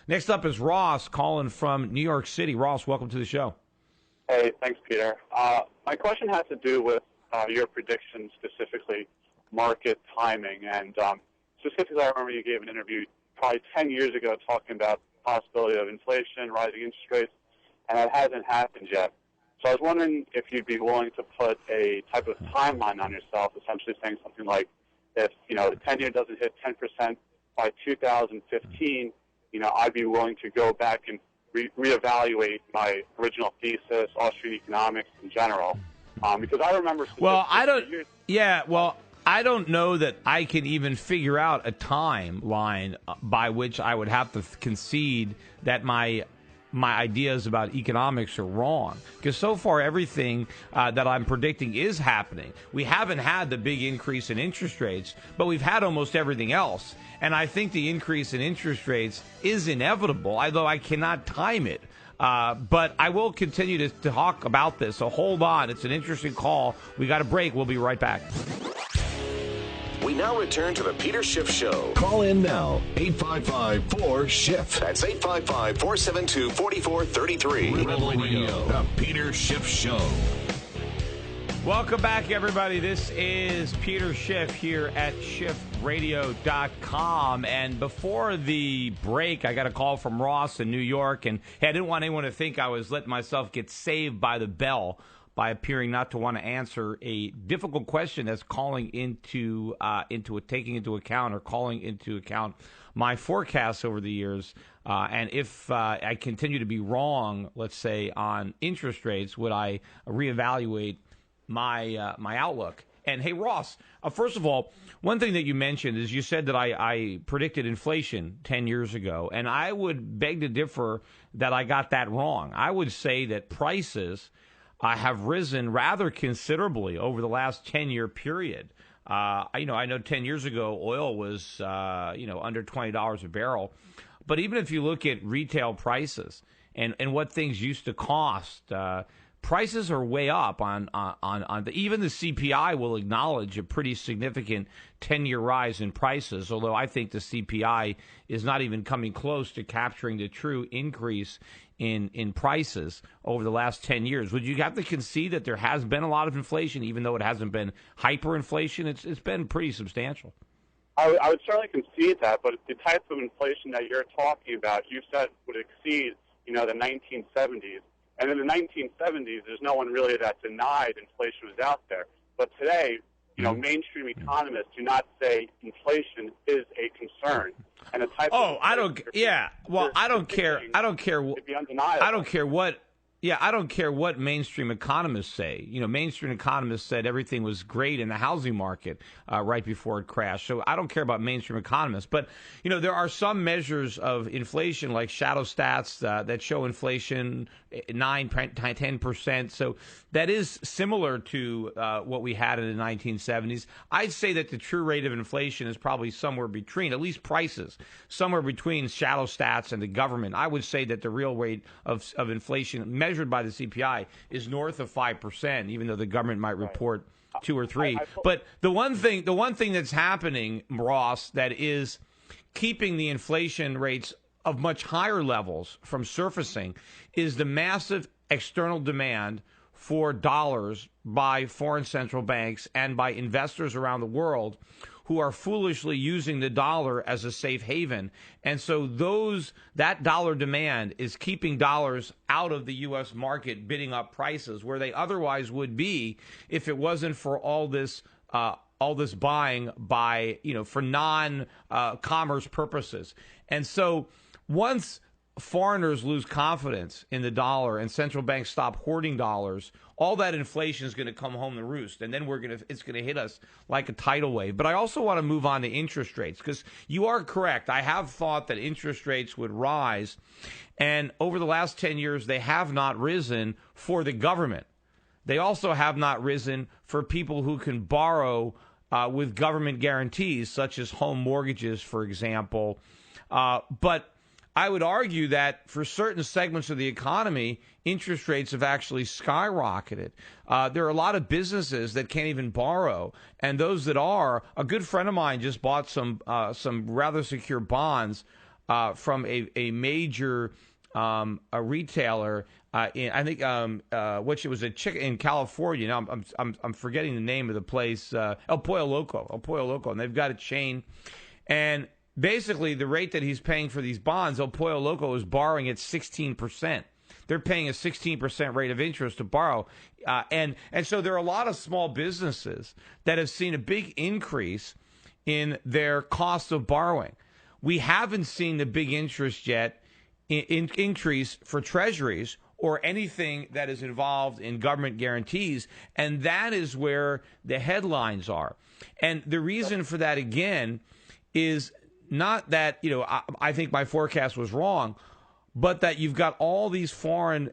Next up is Ross calling from New York City. Ross, welcome to the show. Hey, thanks, Peter. My question has to do with your predictions, specifically market timing. And specifically, I remember you gave an interview probably 10 years ago talking about the possibility of inflation, rising interest rates, and that hasn't happened yet. So I was wondering if you'd be willing to put a type of timeline on yourself, essentially saying something like, if, the 10-year doesn't hit 10% by 2015, I'd be willing to go back and reevaluate my original thesis, Austrian economics in general. Because I remember... I don't know that I can even figure out a timeline by which I would have to concede that my ideas about economics are wrong. Because so far everything that I'm predicting is happening. We haven't had the big increase in interest rates, but we've had almost everything else. And I think the increase in interest rates is inevitable, although I cannot time it. But I will continue to talk about this, so hold on. It's an interesting call. We got a break. We'll be right back. We now return to the Peter Schiff Show. Call in now, 855-4-SCHIFF. That's 855-472-4433. Rebel Radio, the Peter Schiff Show. Welcome back, everybody. This is Peter Schiff here at schiffradio.com. And before the break, I got a call from Ross in New York. And hey, I didn't want anyone to think I was letting myself get saved by the bell by appearing not to want to answer a difficult question that's calling taking into account my forecasts over the years. And if I continue to be wrong, let's say, on interest rates, would I reevaluate my outlook? And hey, Ross, first of all, one thing that you mentioned is you said that I predicted inflation 10 years ago, and I would beg to differ that I got that wrong. I would say that prices have risen rather considerably over the last 10-year period. I know 10 years ago oil was under $20 a barrel, but even if you look at retail prices and what things used to cost, prices are way up on even the CPI will acknowledge a pretty significant 10-year rise in prices, although I think the CPI is not even coming close to capturing the true increase in prices over the last 10 years. Would you have to concede that there has been a lot of inflation, even though it hasn't been hyperinflation? It's been pretty substantial. I would certainly concede that, but the type of inflation that you're talking about, you said would exceed, the 1970s. And in the 1970s, there's no one really that denied inflation was out there. But today, mainstream economists do not say inflation is a concern. And the type of I don't care. I don't care what mainstream economists say. Mainstream economists said everything was great in the housing market right before it crashed. So I don't care about mainstream economists. But, there are some measures of inflation, like shadow stats that show inflation 9-10%. So that is similar to what we had in the 1970s. I'd say that the true rate of inflation is probably somewhere between, at least prices, somewhere between shadow stats and the government. I would say that the real rate of inflation measured by the CPI is north of 5%, even though the government might report 2 or 3. But the one thing that's happening, Ross, that is keeping the inflation rates of much higher levels from surfacing is the massive external demand for dollars by foreign central banks and by investors around the world who are foolishly using the dollar as a safe haven. And so that dollar demand is keeping dollars out of the U.S. market, bidding up prices where they otherwise would be if it wasn't for all this buying by, for non-commerce purposes. And so once foreigners lose confidence in the dollar and central banks stop hoarding dollars, all that inflation is going to come home to roost, and then it's going to hit us like a tidal wave. But I also want to move on to interest rates, because you are correct. I have thought that interest rates would rise, and over the last 10 years, they have not risen for the government. They also have not risen for people who can borrow with government guarantees, such as home mortgages, for example. But I would argue that for certain segments of the economy, interest rates have actually skyrocketed. There are a lot of businesses that can't even borrow, and those that are, a good friend of mine just bought some rather secure bonds from a major a retailer I think which it was a chicken in California. Now I'm forgetting the name of the place. El Pollo Loco, and they've got a chain, and basically the rate that he's paying for these bonds, El Pollo Loco is borrowing at 16%. They're paying a 16% rate of interest to borrow, and so there are a lot of small businesses that have seen a big increase in their cost of borrowing. We haven't seen the big interest yet increase for treasuries or anything that is involved in government guarantees, and that is where the headlines are. And the reason for that, again, is not that, I think my forecast was wrong, but that you've got all these foreign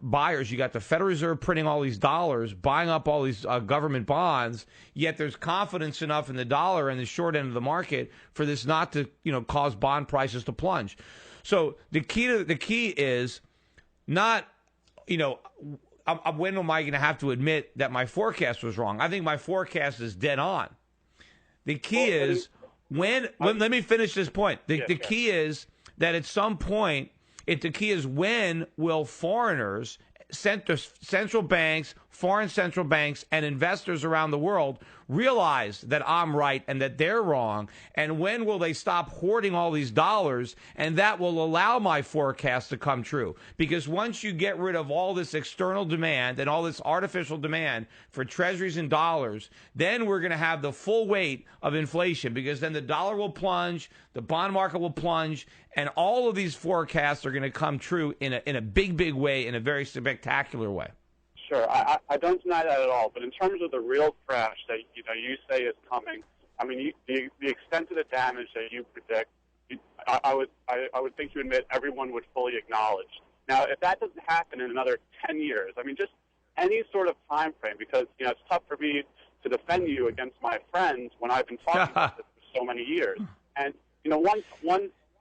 buyers. You got the Federal Reserve printing all these dollars, buying up all these government bonds, yet there's confidence enough in the dollar and the short end of the market for this not to, cause bond prices to plunge. So the key is not, when am I going to have to admit that my forecast was wrong? I think my forecast is dead on. The key is let me finish this point. The key is that at some point, the key is when will foreigners, central banks, foreign central banks, and investors around the world realize that I'm right and that they're wrong? And when will they stop hoarding all these dollars? And that will allow my forecast to come true. Because once you get rid of all this external demand and all this artificial demand for treasuries and dollars, then we're going to have the full weight of inflation, because then the dollar will plunge, the bond market will plunge, and all of these forecasts are going to come true in a big, big way, in a very spectacular way. Sure, I don't deny that at all. But in terms of the real crash that you say is coming, I mean, the extent of the damage that you predict, I would think you admit everyone would fully acknowledge. Now, if that doesn't happen in another 10 years, I mean, just any sort of time frame, because it's tough for me to defend you against my friends when I've been talking about this for so many years. And one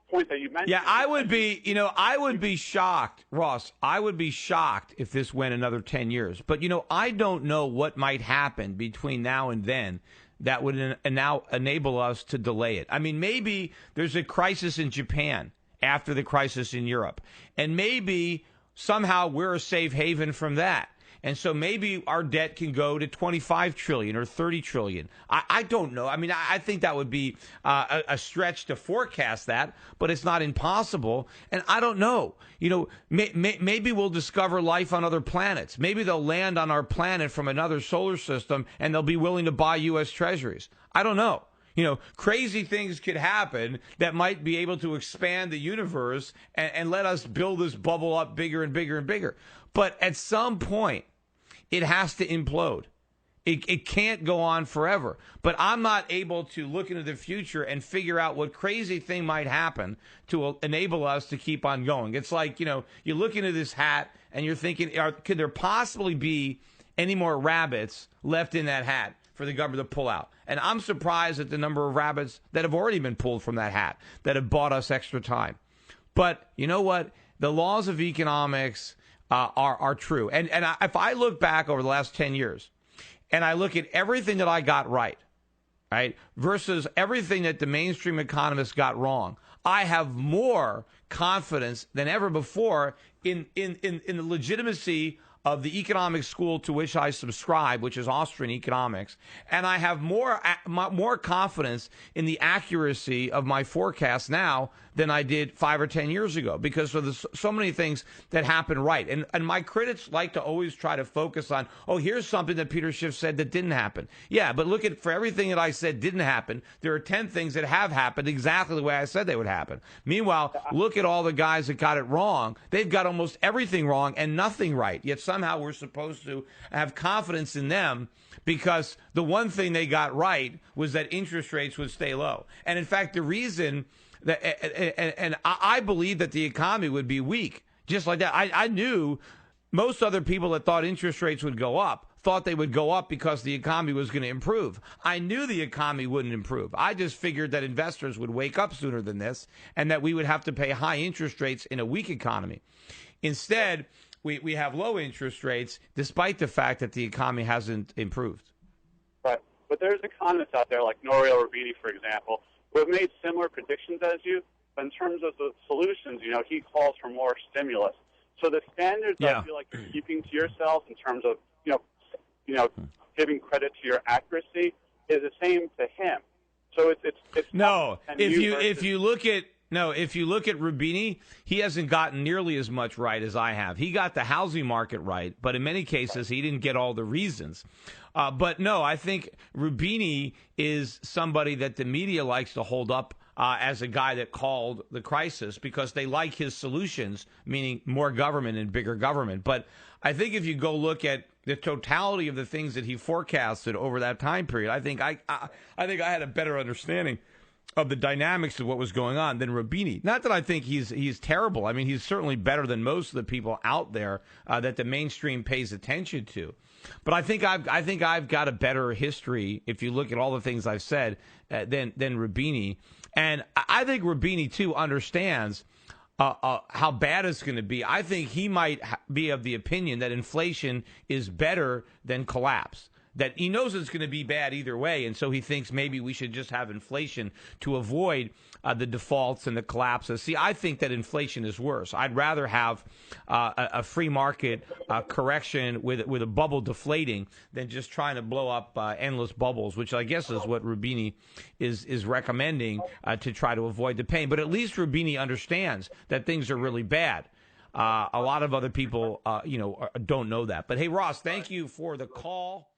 point that you mentioned. Yeah, I would be shocked, Ross. I would be shocked if this went another 10 years. But, I don't know what might happen between now and then that would now enable us to delay it. I mean, maybe there's a crisis in Japan after the crisis in Europe. And maybe somehow we're a safe haven from that. And so maybe our debt can go to 25 trillion or 30 trillion. I don't know. I mean, I think that would be a stretch to forecast that, but it's not impossible. And I don't know. Maybe we'll discover life on other planets. Maybe they'll land on our planet from another solar system and they'll be willing to buy U.S. treasuries. I don't know. Crazy things could happen that might be able to expand the universe and let us build this bubble up bigger and bigger and bigger. But at some point, it has to implode. It can't go on forever. But I'm not able to look into the future and figure out what crazy thing might happen to enable us to keep on going. It's like, you look into this hat and you're thinking, could there possibly be any more rabbits left in that hat for the government to pull out? And I'm surprised at the number of rabbits that have already been pulled from that hat that have bought us extra time. But you know what? The laws of economics are true. And if I look back over the last 10 years and I look at everything that I got right, versus everything that the mainstream economists got wrong, I have more confidence than ever before in the legitimacy of the economic school to which I subscribe, which is Austrian economics, and I have more confidence in the accuracy of my forecast now than I did 5 or 10 years ago, because of so many things that happen right. And my critics like to always try to focus on, here's something that Peter Schiff said that didn't happen. Yeah, but for everything that I said didn't happen, there are 10 things that have happened exactly the way I said they would happen. Meanwhile, look at all the guys that got it wrong. They've got almost everything wrong and nothing right, yet somehow we're supposed to have confidence in them because the one thing they got right was that interest rates would stay low. And in fact, the reason that, and I believe that the economy would be weak, just like that. I knew most other people that thought interest rates would go up thought they would go up because the economy was going to improve. I knew the economy wouldn't improve. I just figured that investors would wake up sooner than this and that we would have to pay high interest rates in a weak economy. Instead, we have low interest rates despite the fact that the economy hasn't improved. Right. But there's economists out there like Nouriel Roubini, for example, who have made similar predictions as you, But in terms of the solutions, he calls for more stimulus. So the standards I feel like you're keeping to yourself in terms of, giving credit to your accuracy is the same to him. So it's no. If you look at Rubini, he hasn't gotten nearly as much right as I have. He got the housing market right, but in many cases he didn't get all the reasons. But no, I think Rubini is somebody that the media likes to hold up as a guy that called the crisis because they like his solutions, meaning more government and bigger government. But I think if you go look at the totality of the things that he forecasted over that time period, I think I had a better understanding of the dynamics of what was going on than Rubini. Not that I think he's terrible. I mean, he's certainly better than most of the people out there that the mainstream pays attention to. But I think I've got a better history if you look at all the things I've said than Rubini. And I think Rubini too understands how bad it's going to be. I think he might be of the opinion that inflation is better than collapse. That he knows it's going to be bad either way, and so he thinks maybe we should just have inflation to avoid the defaults and the collapses. See, I think that inflation is worse. I'd rather have a free market correction with a bubble deflating than just trying to blow up endless bubbles, which I guess is what Rubini is recommending to try to avoid the pain. But at least Rubini understands that things are really bad. A lot of other people, don't know that. But hey, Ross, thank you for the call.